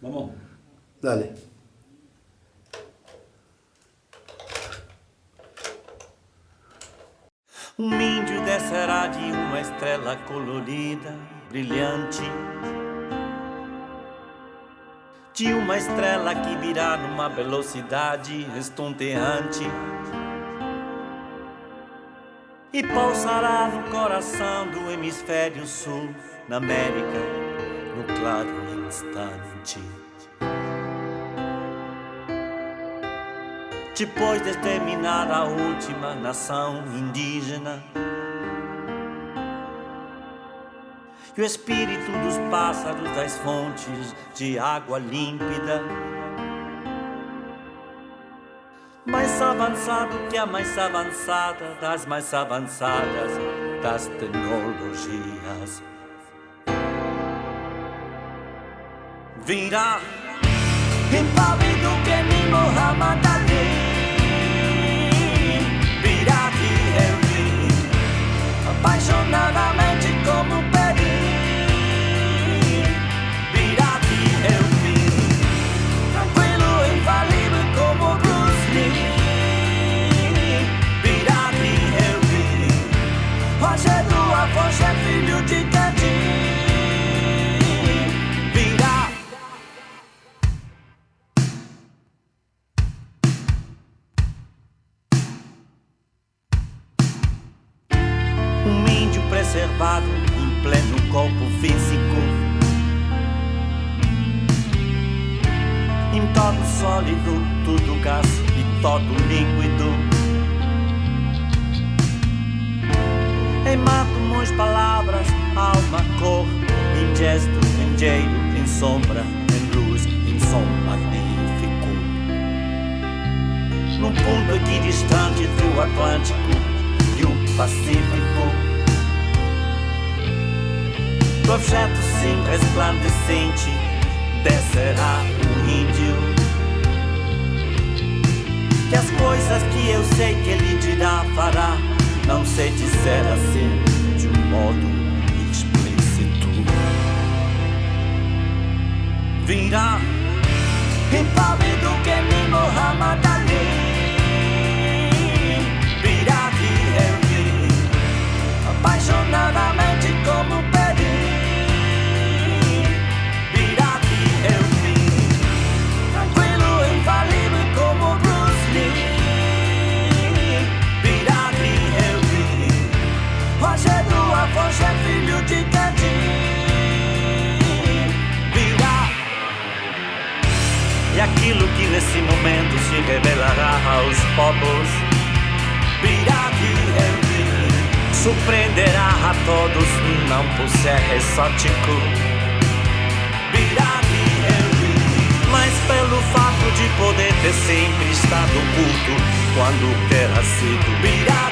Vamos. Dale. Um índio descerá de uma estrela colorida, brilhante, de uma estrela que virá numa velocidade estonteante e pousará no coração do hemisfério sul, na América, no claro instante. Depois de exterminar a última nação indígena, e o espírito dos pássaros das fontes de água límpida, mais avançado que a mais avançada das mais avançadas das tecnologias, virá impávido que nem Muhammad Ali. Virá que eu vi apaixonadamente como pedi. Virá que eu vi tranquilo e infalível como Bruce Lee. Virá que eu vi Roger do Afonso é filho de Gandhi. Preservado em pleno corpo físico, em todo sólido, tudo gás e todo líquido, em átomos, palavras, alma, cor, em gesto, em jeito, em sombra, em luz, em som magnífico, num ponto equidistante do Atlântico e o Pacífico. Do objeto sim resplandecente descerá o índio, que as coisas que eu sei que ele dirá, fará, não sei dizer assim de um modo explícito. Virá impávido que nem Muhammad Ali. Virá que eu vi apaixonadamente como pedi. Afonso é filho de Gandhi. Virá. E aquilo que nesse momento se revelará aos povos, virá que eu vi, surpreenderá a todos, não por ser exótico. Virá que eu vi, mas pelo fato de poder ter sempre estado oculto quando terá sido. Virá